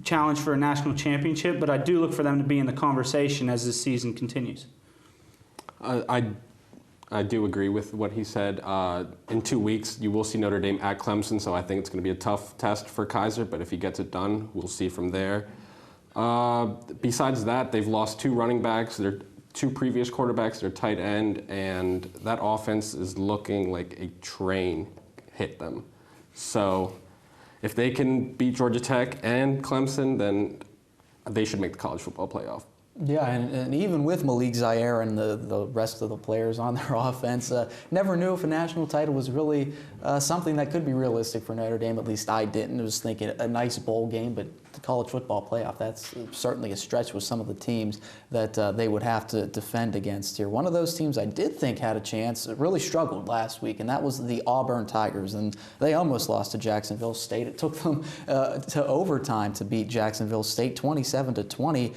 challenge for a national championship, but I do look for them to be in the conversation as this season continues. I do agree with what he said. In 2 weeks, you will see Notre Dame at Clemson, so I think it's going to be a tough test for Kizer, but if he gets it done, we'll see from there. Besides that, they've lost 2 running backs, their 2 previous quarterbacks, their tight end, and that offense is looking like a train hit them. So if they can beat Georgia Tech and Clemson, then they should make the college football playoff. Yeah, and even with Malik Zaire and the rest of the players on their offense, never knew if a national title was really something that could be realistic for Notre Dame. At least I didn't. I was thinking a nice bowl game, but the college football playoff, that's certainly a stretch with some of the teams that they would have to defend against here. One of those teams I did think had a chance really struggled last week, and that was the Auburn Tigers, and they almost lost to Jacksonville State. It took them to overtime to beat Jacksonville State. 27-20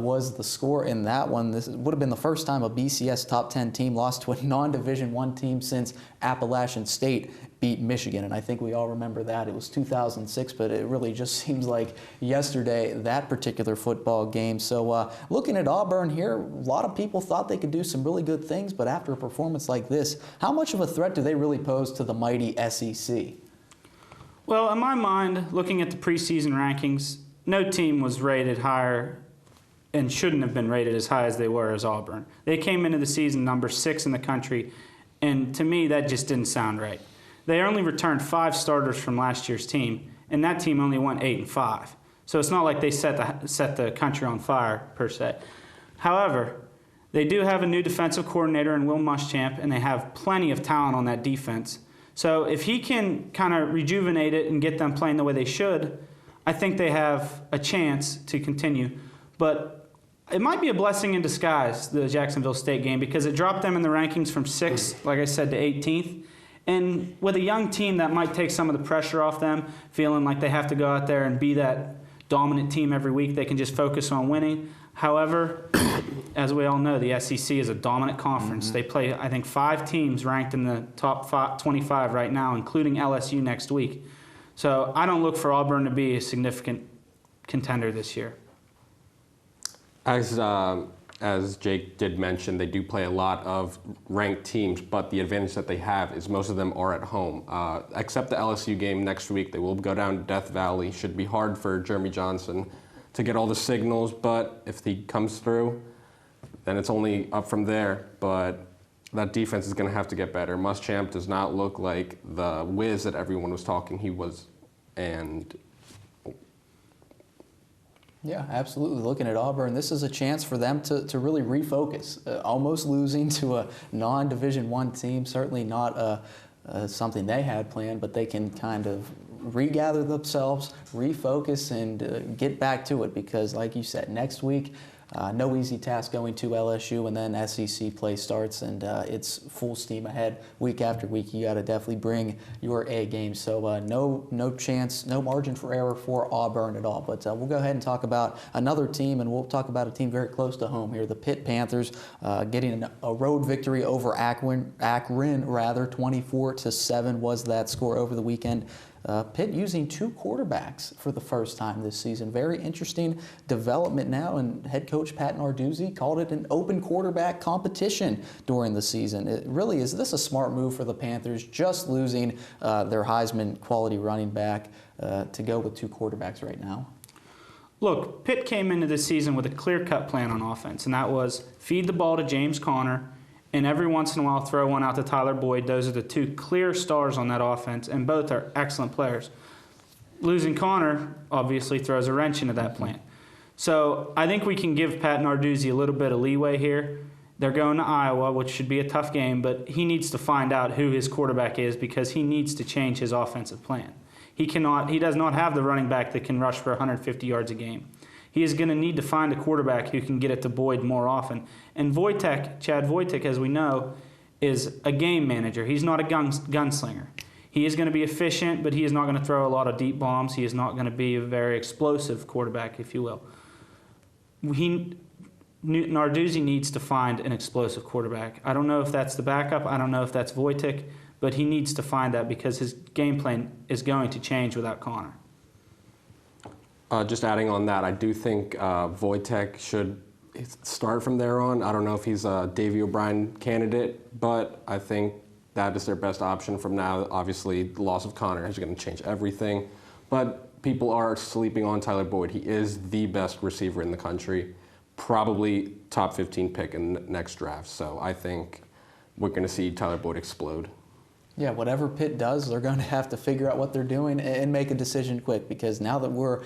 was the score in that one. This would have been the first time a BCS top 10 team lost to a non-Division I team since Appalachian State beat Michigan, and I think we all remember that. It was 2006, but it really just seems like yesterday, that particular football game. So looking at Auburn here, a lot of people thought they could do some really good things, but after a performance like this, how much of a threat do they really pose to the mighty SEC? Well, in my mind, looking at the preseason rankings, no team was rated higher and shouldn't have been rated as high as they were as Auburn. They came into the season number 6 in the country, and to me, that just didn't sound right. They only returned 5 starters from last year's team, and that team only went 8-5. So it's not like they set the country on fire, per se. However, they do have a new defensive coordinator in Will Muschamp, and they have plenty of talent on that defense. So if he can kind of rejuvenate it and get them playing the way they should, I think they have a chance to continue. But it might be a blessing in disguise, the Jacksonville State game, because it dropped them in the rankings from 6th, like I said, to 18th. And with a young team, that might take some of the pressure off them, feeling like they have to go out there and be that dominant team every week. They can just focus on winning. However, as we all know, the SEC is a dominant conference. They play, I think, 5 teams ranked in the top 25 right now, including LSU next week. So I don't look for Auburn to be a significant contender this year. As Jake did mention, they do play a lot of ranked teams, but the advantage that they have is most of them are at home. Except the LSU game next week, they will go down to Death Valley. Should be hard for Jeremy Johnson to get all the signals, but if he comes through, then it's only up from there. But that defense is going to have to get better. Muschamp does not look like the whiz that everyone was talking he was, and yeah, absolutely. Looking at Auburn, this is a chance for them to really refocus. Almost losing to a non-Division I team, certainly not something they had planned, but they can kind of regather themselves, refocus, and get back to it because, like you said, next week, No easy task going to LSU, and then SEC play starts, and it's full steam ahead week after week. You got to definitely bring your A game. So no chance, no margin for error for Auburn at all. But we'll go ahead and talk about another team, and we'll talk about a team very close to home here, the Pitt Panthers, getting a road victory over Akron, 24-7 was that score over the weekend. Pitt using 2 quarterbacks for the first time this season. Very interesting development now, and head coach Pat Narduzzi called it an open quarterback competition during the season. Is this a smart move for the Panthers, just losing their Heisman quality running back to go with 2 quarterbacks right now? Look, Pitt came into this season with a clear-cut plan on offense, and that was feed the ball to James Conner, and every once in a while throw one out to Tyler Boyd. Those are the 2 clear stars on that offense, and both are excellent players. Losing Conner obviously throws a wrench into that plan. So I think we can give Pat Narduzzi a little bit of leeway here. They're going to Iowa, which should be a tough game, but he needs to find out who his quarterback is because he needs to change his offensive plan. He does not have the running back that can rush for 150 yards a game. He is going to need to find a quarterback who can get it to Boyd more often. And Chad Wojtek, as we know, is a game manager. He's not a gunslinger. He is going to be efficient, but he is not going to throw a lot of deep bombs. He is not going to be a very explosive quarterback, if you will. Narduzzi needs to find an explosive quarterback. I don't know if that's the backup. I don't know if that's Wojtek, but he needs to find that because his game plan is going to change without Conner. Just adding on that, I do think Wojtek should start from there on. I don't know if he's a Davey O'Brien candidate, but I think that is their best option from now. Obviously, the loss of Conner is going to change everything, but people are sleeping on Tyler Boyd. He is the best receiver in the country, probably top 15 pick in the next draft. So I think we're going to see Tyler Boyd explode. Yeah, whatever Pitt does, they're going to have to figure out what they're doing and make a decision quick, because now that we're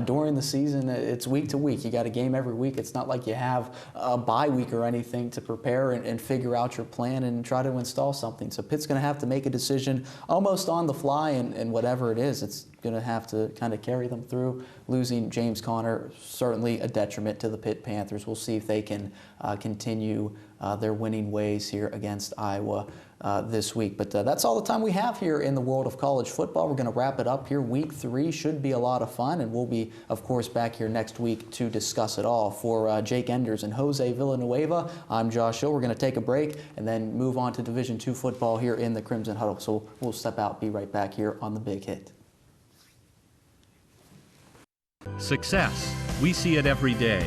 during the season, it's week to week. You got a game every week. It's not like you have a bye week or anything to prepare and figure out your plan and try to install something. So Pitt's going to have to make a decision almost on the fly, and whatever it is, it's going to have to kind of carry them through. Losing James Conner, certainly a detriment to the Pitt Panthers. We'll see if they can continue their winning ways here against Iowa this week. But that's all the time we have here in the world of college football. We're going to wrap it up here. Week 3 should be a lot of fun, and we'll be, of course, back here next week to discuss it all. For Jake Enders and Jose Villanueva, I'm Josh Hill. We're going to take a break and then move on to Division II football here in the Crimson Huddle. So we'll step out, be right back here on The Big Hit. Success. We see it every day.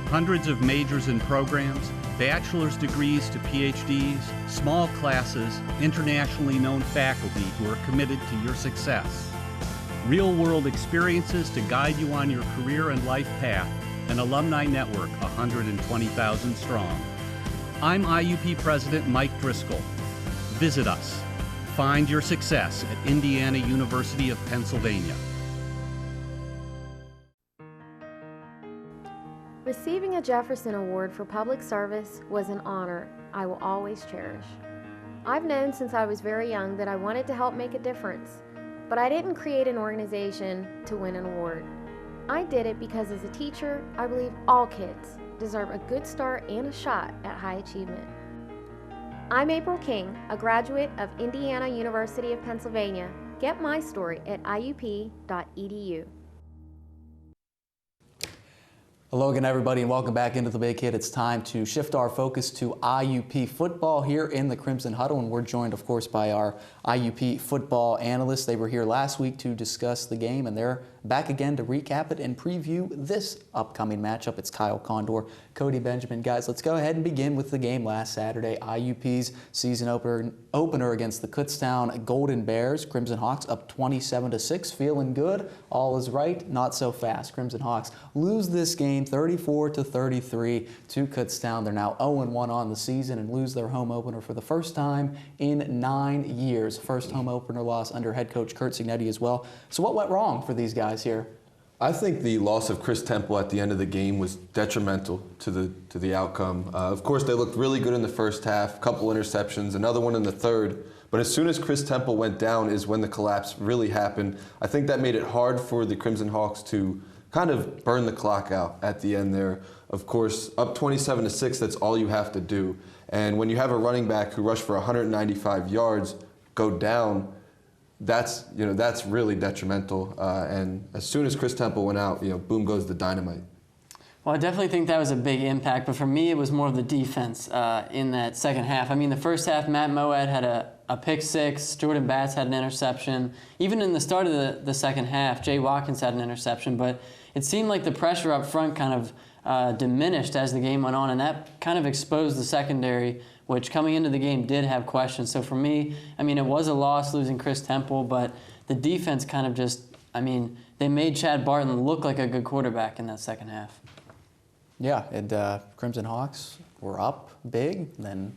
Hundreds of majors and programs, bachelor's degrees to PhDs, small classes, internationally known faculty who are committed to your success. Real-world experiences to guide you on your career and life path. An alumni network 120,000 strong. I'm IUP President Mike Driscoll. Visit us. Find your success at Indiana University of Pennsylvania. Receiving a Jefferson Award for public service was an honor I will always cherish. I've known since I was very young that I wanted to help make a difference, but I didn't create an organization to win an award. I did it because as a teacher, I believe all kids deserve a good start and a shot at high achievement. I'm April King, a graduate of Indiana University of Pennsylvania. Get my story at IUP.edu. Hello again, everybody, and welcome back into The Big Hit. It's time to shift our focus to IUP football here in the Crimson Huddle, and we're joined, of course, by our IUP football analysts. They were here last week to discuss the game, and they're back again to recap it and preview this upcoming matchup. It's Kyle Condor, Cody Benjamin. Guys, let's go ahead and begin with the game last Saturday. IUP's season opener against the Kutztown Golden Bears. Crimson Hawks up 27-6, feeling good. All is right, not so fast. Crimson Hawks lose this game 34-33 to Kutztown. They're now 0-1 on the season and lose their home opener for the first time in 9 years. First home opener loss under head coach Kurt Signetti as well. So what went wrong for these guys here? I think the loss of Chris Temple at the end of the game was detrimental to the outcome. Of course, they looked really good in the first half, couple interceptions, another one in the third. But as soon as Chris Temple went down is when the collapse really happened. I think that made it hard for the Crimson Hawks to kind of burn the clock out at the end there. Of course, up 27-6, that's all you have to do. And when you have a running back who rushed for 195 yards go down, that's really detrimental. And as soon as Chris Temple went out, boom goes the dynamite. Well, I definitely think that was a big impact, but for me, it was more of the defense in that second half. I mean, the first half, Matt Moed had a pick six, Jordan Batts had an interception. Even in the start of the second half, Jay Watkins had an interception, but it seemed like the pressure up front kind of diminished as the game went on, and that kind of exposed the secondary, which coming into the game did have questions. So for me, I mean, it was a loss losing Chris Temple, but the defense kind of just, I mean, they made Chad Barton look like a good quarterback in that second half. Yeah, and Crimson Hawks were up big, then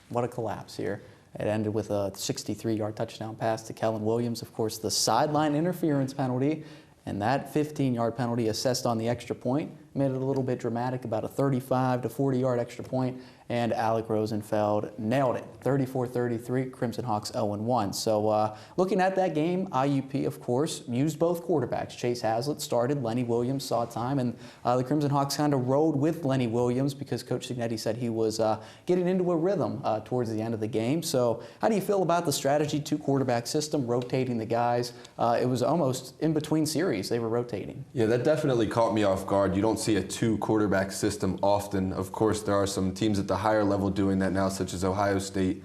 what a collapse here. It ended with a 63-yard touchdown pass to Kellen Williams. Of course, the sideline interference penalty, and that 15-yard penalty assessed on the extra point made it a little bit dramatic, about a 35 to 40-yard extra point, and Alec Rosenfeld nailed it. 34-33, Crimson Hawks 0-1. So looking at that game, IUP, of course, used both quarterbacks. Chase Hazlitt started, Lenny Williams saw time, and the Crimson Hawks kind of rode with Lenny Williams because Coach Signetti said he was getting into a rhythm towards the end of the game. So how do you feel about the strategy, two-quarterback system, rotating the guys? It was almost in between series they were rotating. Yeah, that definitely caught me off guard. You don't see a two-quarterback system often. Of course, there are some teams at the higher level doing that now, such as Ohio State.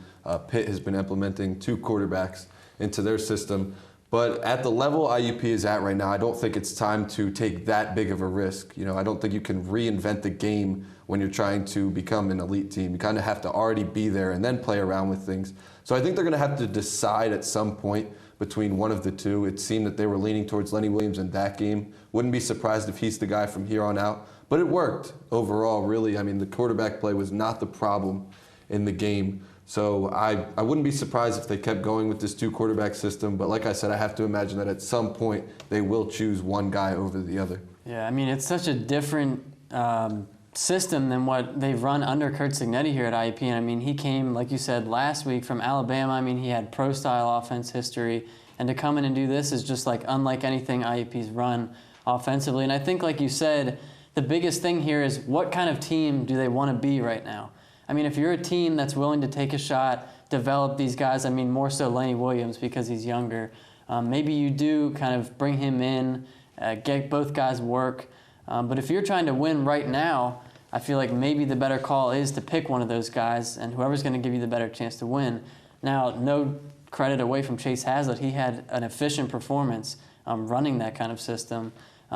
Pitt has been implementing two quarterbacks into their system. But at the level IUP is at right now, I don't think it's time to take that big of a risk. I don't think you can reinvent the game when you're trying to become an elite team. You kind of have to already be there and then play around with things. So I think they're going to have to decide at some point between one of the two. It seemed that they were leaning towards Lenny Williams in that game. Wouldn't be surprised if he's the guy from here on out. But it worked overall, really. I mean, the quarterback play was not the problem in the game. So I wouldn't be surprised if they kept going with this two-quarterback system. But like I said, I have to imagine that at some point they will choose one guy over the other. Yeah, I mean, it's such a different system than what they've run under Curt Cignetti here at IUP. And I mean, he came, like you said, last week from Alabama. I mean, he had pro-style offense history. And to come in and do this is just like unlike anything IUP's run offensively. And I think, like you said, the biggest thing here is what kind of team do they want to be right now? I mean, if you're a team that's willing to take a shot, develop these guys, I mean, more so Lenny Williams because he's younger, maybe you do kind of bring him in, get both guys work. But if you're trying to win right now, I feel like maybe the better call is to pick one of those guys and whoever's going to give you the better chance to win. Now, no credit away from Chase Hazlitt. He had an efficient performance running that kind of system.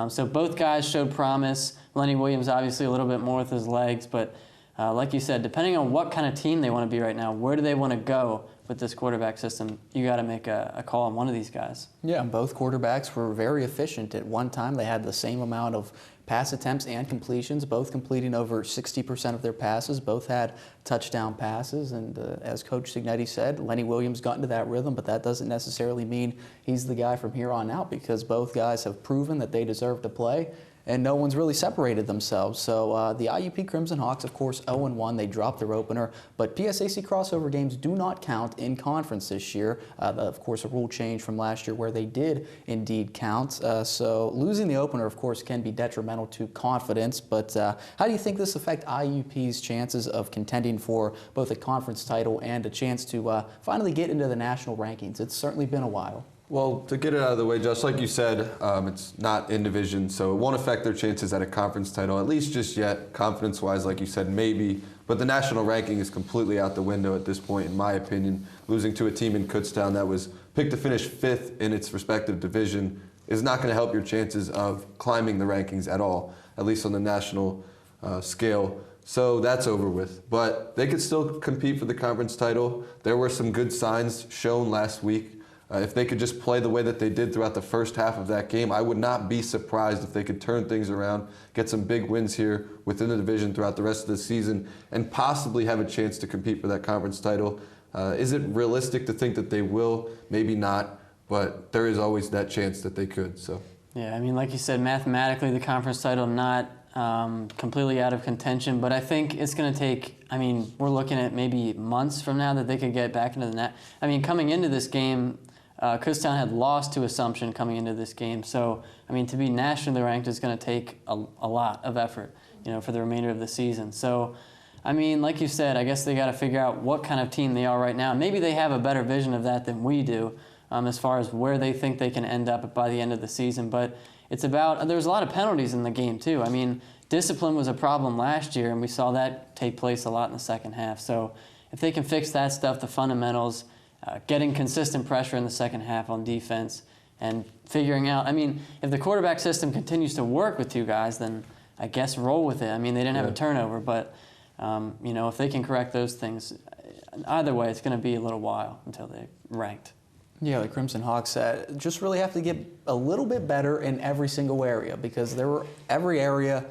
So both guys showed promise. Lenny Williams obviously a little bit more with his legs, but like you said, depending on what kind of team they want to be right now, where do they want to go with this quarterback system, you got to make a call on one of these guys. Yeah, both quarterbacks were very efficient. At one time, they had the same amount of pass attempts and completions, both completing over 60% of their passes. Both had touchdown passes, and as Coach Cignetti said, Lenny Williams got into that rhythm, but that doesn't necessarily mean he's the guy from here on out because both guys have proven that they deserve to play, and no one's really separated themselves. So the IUP Crimson Hawks, of course, 0-1. They dropped their opener, but PSAC crossover games do not count in conference this year. Of course, a rule change from last year where they did indeed count. So losing the opener, of course, can be detrimental to confidence, but how do you think this affects IUP's chances of contending for both a conference title and a chance to finally get into the national rankings? It's certainly been a while. Well, to get it out of the way, Josh, like you said, it's not in division, so it won't affect their chances at a conference title, at least just yet. Confidence-wise, like you said, maybe. But the national ranking is completely out the window at this point, in my opinion. Losing to a team in Kutztown that was picked to finish 5th in its respective division is not going to help your chances of climbing the rankings at all, at least on the national scale. So that's over with. But they could still compete for the conference title. There were some good signs shown last week. If they could just play the way that they did throughout the first half of that game, I would not be surprised if they could turn things around, get some big wins here within the division throughout the rest of the season, and possibly have a chance to compete for that conference title. Is it realistic to think that they will? Maybe not, but there is always that chance that they could. So. Yeah, I mean, like you said, mathematically the conference title not completely out of contention, but I think it's going to take, I mean, we're looking at maybe months from now that they could get back into the net. I mean, coming into this game, Kutztown had lost to Assumption coming into this game. So, I mean, to be nationally ranked is going to take a lot of effort, for the remainder of the season. So, I mean, like you said, I guess they got to figure out what kind of team they are right now. Maybe they have a better vision of that than we do as far as where they think they can end up by the end of the season. But it's about, there's a lot of penalties in the game, too. I mean, discipline was a problem last year, and we saw that take place a lot in the second half. So if they can fix that stuff, the fundamentals, getting consistent pressure in the second half on defense, and figuring out, I mean, if the quarterback system continues to work with two guys, then I guess roll with it. I mean, they didn't have a turnover, but, if they can correct those things, either way, it's going to be a little while until they're ranked. Yeah, the Crimson Hawks just really have to get a little bit better in every single area, because every area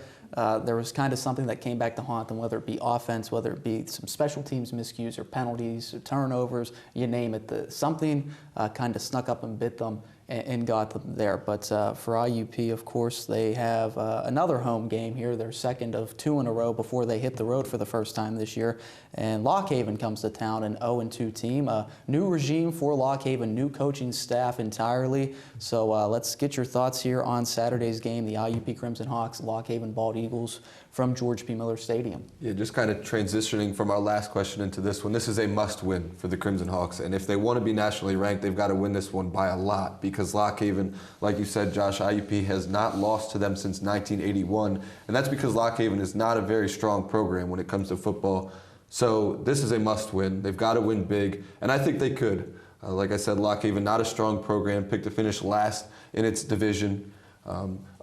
there was kind of something that came back to haunt them, whether it be offense, whether it be some special teams miscues or penalties or turnovers, you name it. Something kind of snuck up and bit them and got them there. But for IUP, of course, they have another home game here, their second of 2 in a row before they hit the road for the first time this year. And Lock Haven comes to town, an 0-2 team. A new regime for Lock Haven, new coaching staff entirely. So let's get your thoughts here on Saturday's game, the IUP Crimson Hawks, Lock Haven Bald Eagles from George P. Miller Stadium. Yeah, just kind of transitioning from our last question into this one, this is a must-win for the Crimson Hawks. And if they want to be nationally ranked, they've got to win this one by a lot, because Lock Haven, like you said, Josh, IUP has not lost to them since 1981. And that's because Lock Haven is not a very strong program when it comes to football. So this is a must-win. They've got to win big, and I think they could. Like I said, Lock Haven, not a strong program, picked to finish last in its division.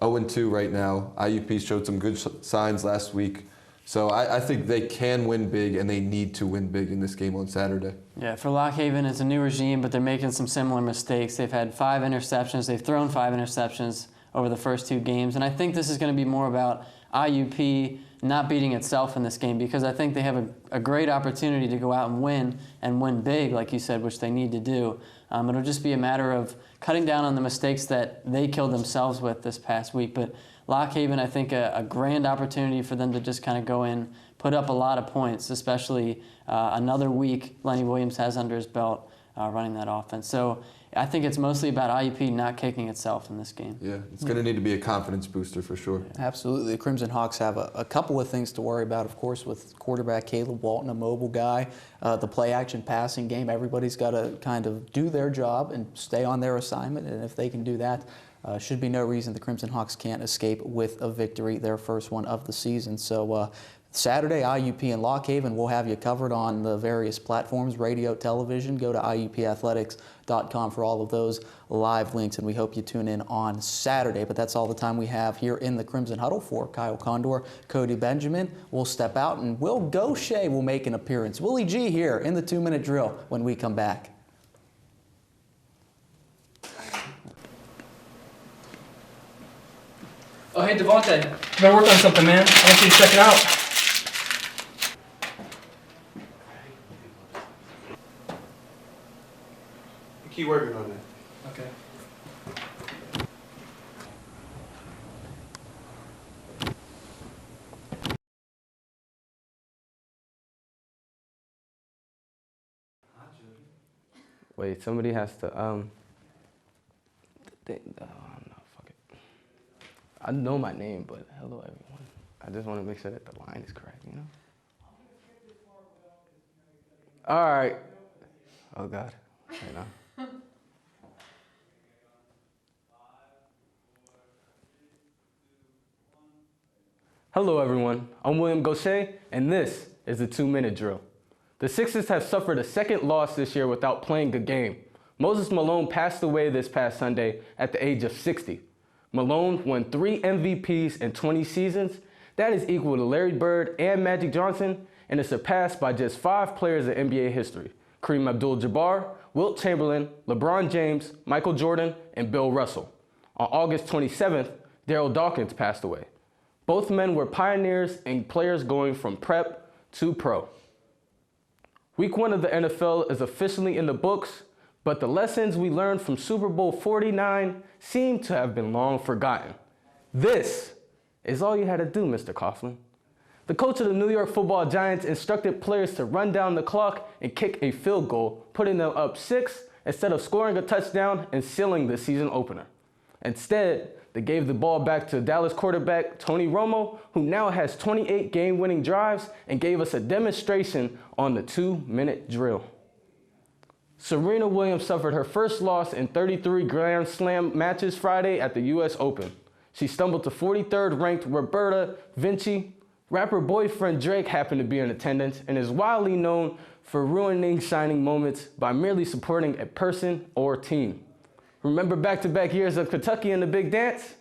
0-2 right now. IUP showed some good signs last week. So I think they can win big, and they need to win big in this game on Saturday. Yeah, for Lock Haven, it's a new regime, but they're making some similar mistakes. They've had 5 interceptions. They've thrown 5 interceptions over the first 2 games. And I think this is going to be more about IUP not beating itself in this game, because I think they have a great opportunity to go out and win big, like you said, which they need to do. It'll just be a matter of cutting down on the mistakes that they killed themselves with this past week. But Lock Haven, I think, a grand opportunity for them to just kind of go in, put up a lot of points, especially another week Lenny Williams has under his belt running that offense. So I think it's mostly about IUP not kicking itself in this game. Yeah, it's going to need to be a confidence booster for sure. Absolutely. The Crimson Hawks have a couple of things to worry about, of course, with quarterback Caleb Walton, a mobile guy. The play-action passing game, everybody's got to kind of do their job and stay on their assignment, and if they can do that, should be no reason the Crimson Hawks can't escape with a victory, their first one of the season. So Saturday, IUP and Lock Haven, we'll have you covered on the various platforms, radio, television. Go to IUPathletics.com for all of those live links, and we hope you tune in on Saturday. But that's all the time we have here in the Crimson Huddle. For Kyle Condor, Cody Benjamin, we'll step out, and Will Gaucher will make an appearance. Willie G here in the 2-minute drill when we come back. Oh, hey, Devontae. I'm gonna work on something, man. I want you to check it out. Keep working on that. Okay. Wait, somebody has to, no, fuck it. I know my name, but hello, everyone. I just want to make sure that the line is correct, you know? All right. Oh, God. Right now. Hello, everyone. I'm William Gaucher, and this is the 2-minute drill. The Sixers have suffered a second loss this year without playing a game. Moses Malone passed away this past Sunday at the age of 60. Malone won 3 MVPs in 20 seasons. That is equal to Larry Bird and Magic Johnson, and is surpassed by just 5 players in NBA history: Kareem Abdul-Jabbar, Wilt Chamberlain, LeBron James, Michael Jordan, and Bill Russell. On August 27th, Darryl Dawkins passed away. Both men were pioneers and players going from prep to pro. Week 1 of the NFL is officially in the books, but the lessons we learned from Super Bowl 49 seem to have been long forgotten. This is all you had to do, Mr. Coughlin. The coach of the New York Football Giants instructed players to run down the clock and kick a field goal, putting them up 6 instead of scoring a touchdown and sealing the season opener. Instead, they gave the ball back to Dallas quarterback Tony Romo, who now has 28 game-winning drives and gave us a demonstration on the 2-minute drill. Serena Williams suffered her first loss in 33 Grand Slam matches Friday at the US Open. She stumbled to 43rd ranked Roberta Vinci. Rapper boyfriend Drake happened to be in attendance and is widely known for ruining shining moments by merely supporting a person or team. Remember back-to-back years of Kentucky in the big dance?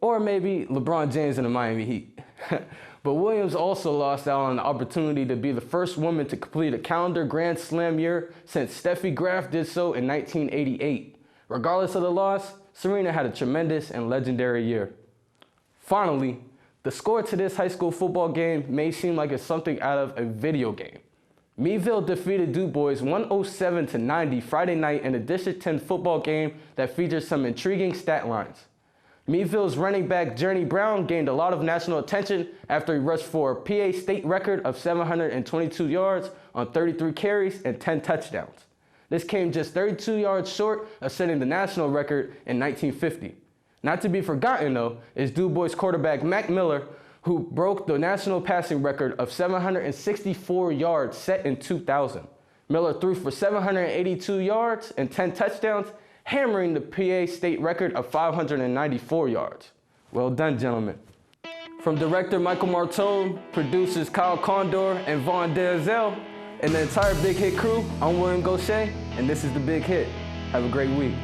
Or maybe LeBron James in the Miami Heat. But Williams also lost out on the opportunity to be the first woman to complete a calendar Grand Slam year since Steffi Graf did so in 1988. Regardless of the loss, Serena had a tremendous and legendary year. Finally, the score to this high school football game may seem like it's something out of a video game. Meadville defeated Du Bois 107-90 Friday night in a District 10 football game that features some intriguing stat lines. Meadville's running back Journey Brown gained a lot of national attention after he rushed for a PA state record of 722 yards on 33 carries and 10 touchdowns. This came just 32 yards short of setting the national record in 1950. Not to be forgotten, though, is Du Bois quarterback Mac Miller, who broke the national passing record of 764 yards set in 2000. Miller threw for 782 yards and 10 touchdowns, hammering the PA state record of 594 yards. Well done, gentlemen. From director Michael Martone, producers Kyle Condor and Vaughn Denzel, and the entire Big Hit crew, I'm William Gaucher, and this is The Big Hit. Have a great week.